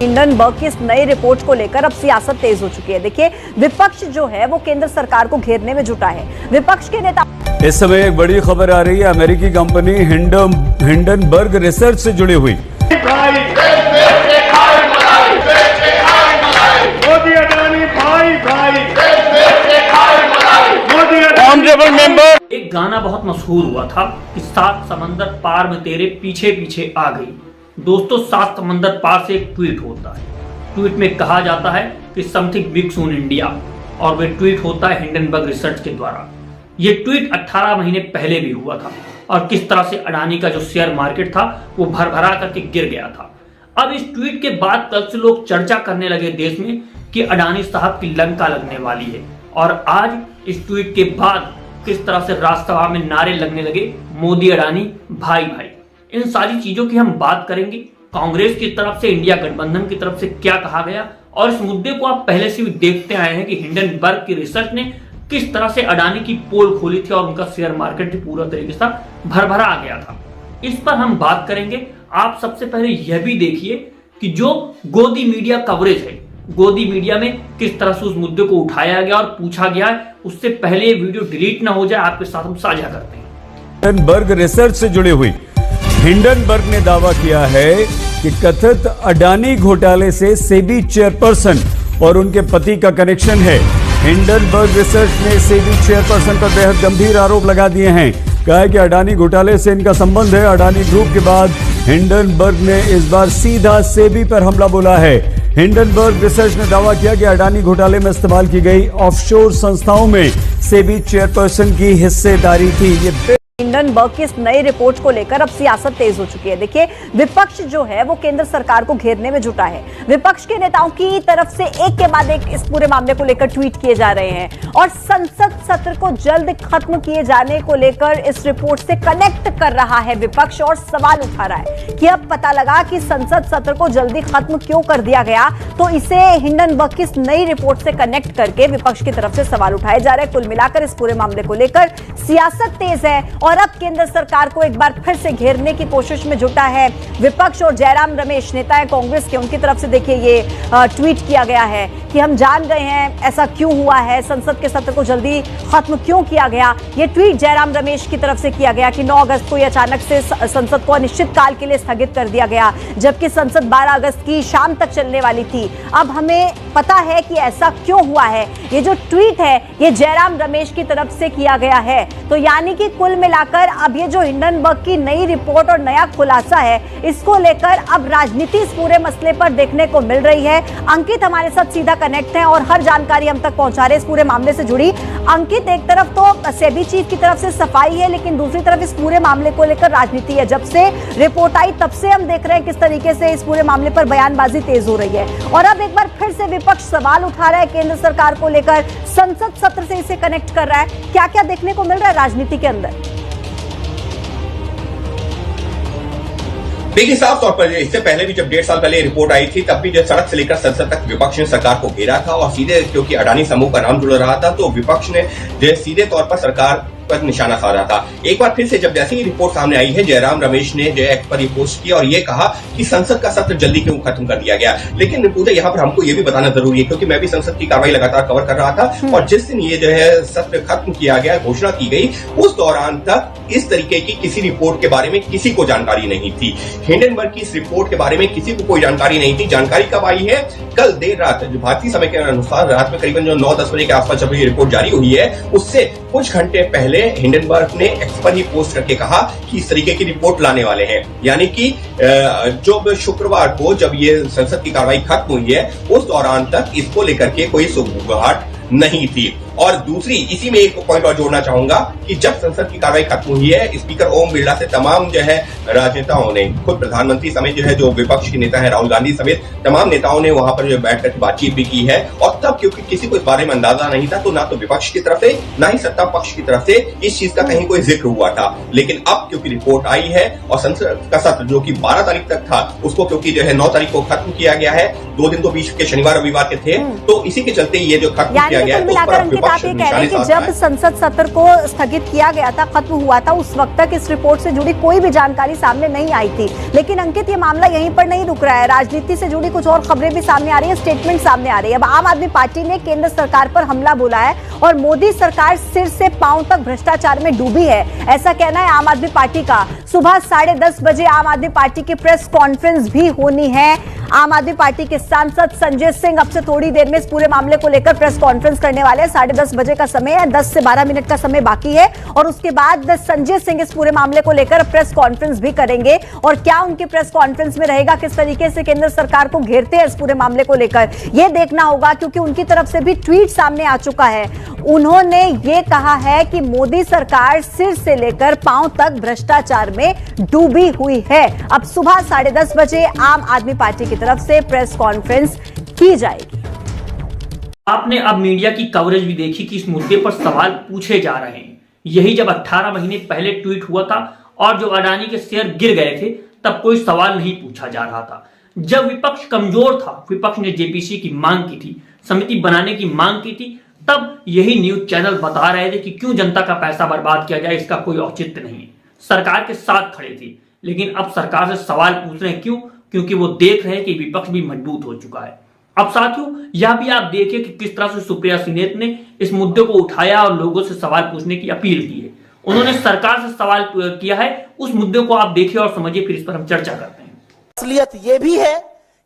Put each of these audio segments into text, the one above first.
Hindenburg की इस नई रिपोर्ट को लेकर अब सियासत तेज हो चुकी है। देखिए, विपक्ष जो है वो केंद्र सरकार को घेरने में जुटा है। विपक्ष के नेता इस समय एक बड़ी खबर आ रही है अमेरिकी कंपनी हिंडनबर्ग रिसर्च से जुड़ी हुई। एक गाना बहुत मशहूर हुआ था कि 7 समंदर पार में तेरे पीछे पीछे आ गई। दोस्तों, 7 समंदर पार से एक ट्वीट होता है। ट्वीट में कहा जाता है कि समथिंग बिग सून इंडिया, और वह ट्वीट होता है हिंडनबर्ग रिसर्च के द्वारा। ये ट्वीट 18 महीने पहले भी हुआ था और किस तरह से अडानी का जो शेयर मार्केट था वो भरभरा करके गिर गया था। अब इस ट्वीट के बाद कल से लोग चर्चा करने लगे देश में कि अडानी साहब की लंका लगने वाली है, और आज इस ट्वीट के बाद किस तरह से राज्यसभा में नारे लगने लगे, मोदी अडानी भाई भाई। इन सारी चीजों की हम बात करेंगे। कांग्रेस की तरफ से, इंडिया गठबंधन की तरफ से क्या कहा गया, और इस मुद्दे को आप पहले से भी देखते आए हैं कि हिंडनबर्ग की रिसर्च ने किस तरह से अडानी की पोल खोली थी और उनका शेयर मार्केट भी पूरा तरीके से भरभरा आ गया था। इस पर हम बात करेंगे। आप सबसे पहले यह भी देखिए कि जो गोदी मीडिया कवरेज है, गोदी मीडिया में किस तरह से उस मुद्दे को उठाया गया और पूछा गया है। उससे पहले ये वीडियो डिलीट ना हो जाए, आपके साथ हम साझा करते हैं। हिंडनबर्ग रिसर्च से जुड़ी हुई। हिंडनबर्ग ने दावा किया है कि कथित अडानी घोटाले से सेबी चेयरपर्सन और उनके पति का कनेक्शन है। हिंडनबर्ग रिसर्च ने सेबी चेयरपर्सन पर बेहद गंभीर आरोप लगा दिए हैं। कहा है कि अडानी घोटाले से इनका संबंध है। अडानी ग्रुप के बाद हिंडनबर्ग ने इस बार सीधा सेबी पर हमला बोला है। हिंडनबर्ग रिसर्च ने दावा किया कि अडानी घोटाले में इस्तेमाल की गई ऑफशोर संस्थाओं में सेबी चेयरपर्सन की हिस्सेदारी थी। ये हिंडनबर्ग की इस नई रिपोर्ट को लेकर अब सियासत तेज हो चुकी है। देखिए, विपक्ष जो है वो केंद्र सरकार को घेरने में जुटा है। विपक्ष के नेताओं की तरफ से एक के बाद एक इस पूरे मामले को लेकर ट्वीट किए जा रहे हैं, और संसद सत्र को जल्द खत्म किए जाने को लेकर इस रिपोर्ट से कनेक्ट कर रहा है विपक्ष, और सवाल उठा रहा है कि अब पता लगा कि संसद सत्र को जल्दी खत्म क्यों कर दिया गया। तो इसे हिंडनबर्ग की इस नई रिपोर्ट से कनेक्ट करके विपक्ष की तरफ से सवाल उठाए जा रहे हैं। कुल मिलाकर इस पूरे मामले को लेकर सियासत तेज है, और अब केंद्र सरकार को एक बार फिर से घेरने की कोशिश में जुटा है विपक्ष। और जयराम रमेश, नेता है कांग्रेस के, उनकी तरफ से देखिए ये ट्वीट किया गया है कि हम जान गए हैं ऐसा क्यों हुआ है, संसद के सत्र को जल्दी खत्म क्यों किया गया। ये ट्वीट जयराम रमेश की तरफ से किया गया कि 9 अगस्त को अचानक से संसद को अनिश्चित काल के लिए स्थगित कर दिया गया, जबकि संसद 12 अगस्त की शाम तक चलने वाली थी। अब हमें पता है कि ऐसा क्यों हुआ है। ये जो ट्वीट है ये जयराम रमेश की तरफ से किया गया है। तो यानी कि कुल मिलाकर अब ये जो हिंडनबर्ग की नई रिपोर्ट और नया खुलासा है, इसको लेकर अब राजनीति इस पूरे मसले पर देखने को मिल रही है। अंकित हमारे साथ सीधा कनेक्ट है और हर जानकारी हम तक पहुंचा रहे हैं इस पूरे मामले से जुड़ी। अंकित, एक तरफ तो सेबी चीफ की तरफ से सफाई है, लेकिन दूसरी तरफ इस पूरे मामले को लेकर राजनीति है। जब से रिपोर्ट आई तब से हम देख रहे हैं किस तरीके से इस पूरे मामले पर बयानबाजी तेज हो रही है, और अब एक बार फिर से विपक्ष सवाल उठा रहा है केंद्र सरकार को लेकर, संसद सत्र से इसे कनेक्ट कर रहा है। क्या क्या देखने को मिल रहा है राजनीति के अंदर? देखिए, साफ तौर पर इससे पहले भी जब 1.5 साल पहले रिपोर्ट आई थी, तब भी जो सड़क से लेकर संसद तक विपक्ष ने सरकार को घेरा था, और सीधे क्योंकि अडानी समूह का नाम जुड़ रहा था तो विपक्ष ने जो सीधे तौर पर सरकार पर निशाना साधा था। एक बार फिर से जब जैसे ही रिपोर्ट सामने आई है, जयराम रमेश ने जो एक्ट पर पोस्ट किया और ये कहा कि संसद का सत्र जल्दी क्यों खत्म कर दिया गया। लेकिन पूजा यहाँ पर हमको ये भी बताना जरूरी है, क्योंकि मैं भी संसद की कार्रवाई लगातार कवर कर रहा था, और जिस दिन ये जो है सत्र खत्म किया गया, घोषणा की गई, उस दौरान तक इस तरीके की किसी रिपोर्ट के बारे में किसी को जानकारी नहीं थी। हिंडनबर्ग की इस रिपोर्ट के बारे में किसी को कोई जानकारी नहीं थी। जानकारी कब आई है? कल देर रात, जो भारतीय समय के अनुसार रात में करीबन जो 9-10 बजे के आसपास जब ये रिपोर्ट जारी हुई है, उससे कुछ घंटे पहले हिंडनबर्ग ने एक्स पर ही पोस्ट करके कहा कि इस तरीके की रिपोर्ट लाने वाले हैं। यानी कि जो शुक्रवार को जब ये संसद की कार्रवाई खत्म हुई है, उस दौरान तक इसको लेकर के कोई सुगबुगाहट नहीं थी। और दूसरी, इसी में एक पॉइंट और जोड़ना चाहूंगा कि जब संसद की कार्रवाई खत्म हुई है, स्पीकर ओम बिरला से तमाम जो है राजनेताओं ने, खुद प्रधानमंत्री समेत जो है जो विपक्ष के नेता है राहुल गांधी समेत तमाम नेताओं ने वहां पर जो बैठकर बातचीत भी की है। और तब क्योंकि किसी को इस बारे में अंदाजा नहीं था, तो ना तो विपक्ष की तरफ से ना ही सत्ता पक्ष की तरफ से इस चीज का कहीं कोई जिक्र हुआ था। लेकिन अब क्योंकि रिपोर्ट आई है और संसद का सत्र जो कि 12 तारीख तक था, उसको क्योंकि जो है 9 तारीख को खत्म किया गया है, 2 दिन तो बीच के शनिवार रविवार के थे, तो इसी के चलते ये जो खत्म किया गया है, उस पर यानी आप ये कह रहे हैं कि जब संसद सत्र को स्थगित किया गया था, खत्म हुआ था, उस वक्त तक इस रिपोर्ट से जुड़ी कोई भी जानकारी सामने नहीं आई थी। लेकिन अंकित, ये मामला यहीं पर नहीं रुक रहा है, राजनीति से जुड़ी कुछ और खबरें भी सामने आ रही है, स्टेटमेंट सामने आ रही है। अब आम आदमी पार्टी ने केंद्र सरकार पर हमला बोला है और मोदी सरकार सिर से पांव तक भ्रष्टाचार में डूबी है, ऐसा कहना है आम आदमी पार्टी का। सुबह 10:30 बजे आम आदमी पार्टी की प्रेस कॉन्फ्रेंस भी होनी है। आम आदमी पार्टी के सांसद संजय सिंह अब से थोड़ी देर में इस पूरे मामले को लेकर प्रेस कॉन्फ्रेंस करने वाले हैं। 10:30 बजे का समय है, 10 से 12 मिनट का समय बाकी है और उसके बाद संजय सिंह इस पूरे मामले को लेकर प्रेस कॉन्फ्रेंस भी करेंगे। और क्या उनकी प्रेस कॉन्फ्रेंस में रहेगा, किस तरीके से केंद्र सरकार को घेरते हैं इस पूरे मामले को लेकर, यह देखना होगा, क्योंकि उनकी तरफ से भी ट्वीट सामने आ चुका है। उन्होंने ये कहा है कि मोदी सरकार सिर से लेकर पांव तक भ्रष्टाचार में डूबी हुई है। अब सुबह 10:30 बजे आम आदमी पार्टी की तरफ से प्रेस कॉन्फ्रेंस की जाएगी। आपने अब मीडिया की कवरेज भी देखी कि इस मुद्दे पर सवाल पूछे जा रहे हैं। यही जब 18 महीने पहले ट्वीट हुआ था और जो अडानी के शेयर गिर गए थे, तब कोई सवाल नहीं पूछा जा रहा था। जब विपक्ष कमजोर था, विपक्ष ने जेपीसी की मांग की थी, समिति बनाने की मांग की थी, तब यही न्यूज चैनल बता रहे थे कि क्यों जनता का पैसा बर्बाद किया जाए, इसका कोई औचित्य नहीं है। सरकार के साथ खड़े थे, लेकिन अब सरकार से सवाल पूछ रहे हैं। क्यों? क्योंकि वो देख रहे हैं कि विपक्ष भी मजबूत हो चुका है। अब साथियों, यह भी आप देखिए कि किस तरह से सुप्रिया सुले ने इस मुद्दे को उठाया और लोगों से सवाल पूछने की अपील की है। उन्होंने सरकार से सवाल किया है, उस मुद्दे को आप देखिए और समझिए, फिर इस पर हम चर्चा करते हैं। असलियत यह भी है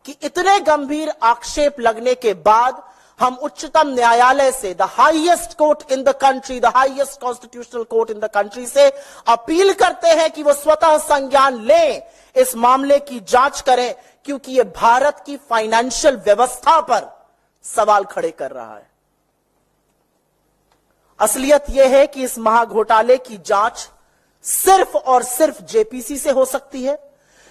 कि इतने गंभीर आक्षेप लगने के बाद हम उच्चतम न्यायालय से, the highest court in the country, the highest constitutional court in the country से अपील करते हैं कि वो स्वतः संज्ञान लें, इस मामले की जांच करें, क्योंकि ये भारत की फाइनेंशियल व्यवस्था पर सवाल खड़े कर रहा है। असलियत यह है कि इस महाघोटाले की जांच सिर्फ और सिर्फ जेपीसी से हो सकती है,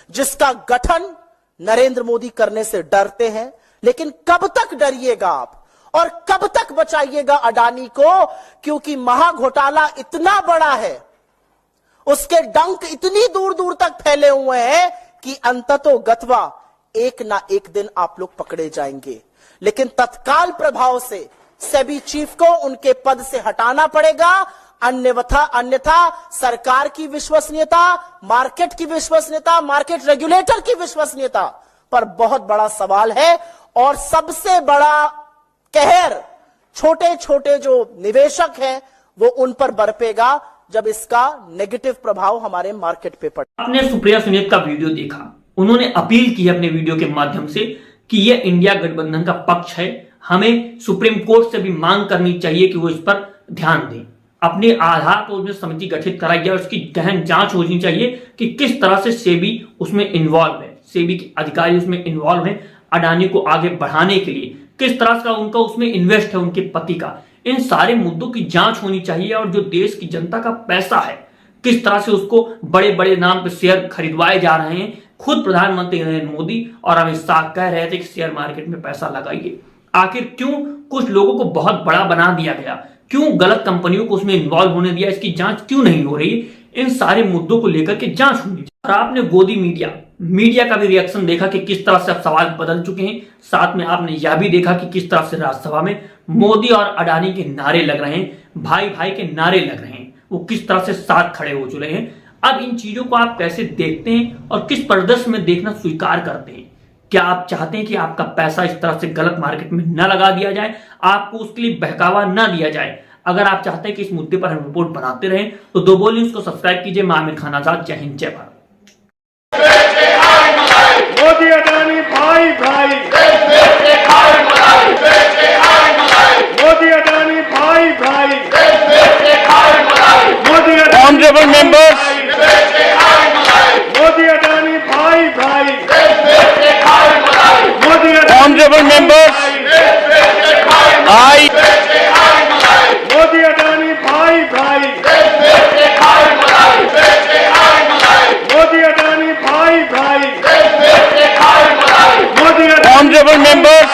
जिसका गठन नरेंद्र मोदी करने से डरते हैं। लेकिन कब तक डरिएगा आप और कब तक बचाइएगा अडानी को, क्योंकि महाघोटाला इतना बड़ा है, उसके डंक इतनी दूर दूर तक फैले हुए हैं कि अंततो गत्वा एक ना एक दिन आप लोग पकड़े जाएंगे। लेकिन तत्काल प्रभाव से सेबी चीफ को उनके पद से हटाना पड़ेगा, अन्यथा सरकार की विश्वसनीयता, मार्केट की विश्वसनीयता, मार्केट रेगुलेटर की विश्वसनीयता पर बहुत बड़ा सवाल है। और सबसे बड़ा कहर छोटे छोटे जो निवेशक हैं वो उन पर बरपेगा जब इसका नेगेटिव प्रभाव हमारे मार्केट पे पड़े। आपने सुप्रिया सुले का वीडियो देखा, उन्होंने अपील की अपने वीडियो के माध्यम से कि यह इंडिया गठबंधन का पक्ष है, हमें सुप्रीम कोर्ट से भी मांग करनी चाहिए कि वो इस पर ध्यान दें। अपने आधार पर उसमें समिति गठित कराई जाए, उसकी गहन जांच होनी चाहिए कि किस तरह से सेबी उसमें इन्वॉल्व है, सेबी के अधिकारी उसमें इन्वॉल्व है, अडानी को आगे बढ़ाने के लिए किस तरह का उनका उसमें इन्वेस्ट है, उनके पति का। इन सारे मुद्दों की जांच होनी चाहिए और जो देश की जनता का पैसा है, किस तरह से उसको बड़े बड़े नाम पे शेयर खरीदवाए जा रहे हैं। खुद प्रधानमंत्री नरेंद्र मोदी और अमित शाह कह रहे थे कि शेयर मार्केट में पैसा लगाइए। आखिर क्यों कुछ लोगों को बहुत बड़ा बना दिया गया, क्यों गलत कंपनियों को उसमें इन्वॉल्व होने दिया, इसकी जांच क्यों नहीं हो रही? इन सारे मुद्दों को लेकर के जांच होनी चाहिए। और आपने गोदी मीडिया का भी रिएक्शन देखा कि किस तरह से अब सवाल बदल चुके हैं। साथ में आपने यह भी देखा कि किस तरह से राज्यसभा में मोदी और अडानी के नारे लग रहे हैं, भाई भाई के नारे लग रहे हैं, वो किस तरह से साथ खड़े हो चुके हैं। अब इन चीजों को आप कैसे देखते हैं और किस परिदृश्य में देखना स्वीकार करते हैं? क्या आप चाहते हैं कि आपका पैसा इस तरह से गलत मार्केट में न लगा दिया जाए, आपको उसके लिए बहकावा न दिया जाए? अगर आप चाहते हैं कि इस मुद्दे पर हम रिपोर्ट बनाते रहें तो दो बोल न्यूज को सब्सक्राइब कीजिए। मैं आमिर खान आजाद, जय हिंद, जय भारत। मोदी अडानी भाई भाई, मोदी अडानी भाई भाई, मोदी ऑनरेबल मेंबर्स, मोदी अडानी भाई भाई, मोदी ऑनरेबल मेंबर्स, आई मोदी अडानी भाई भाई, मोदी अडानी भाई भाई, मोदी ऑनरेबल मेंबर्स,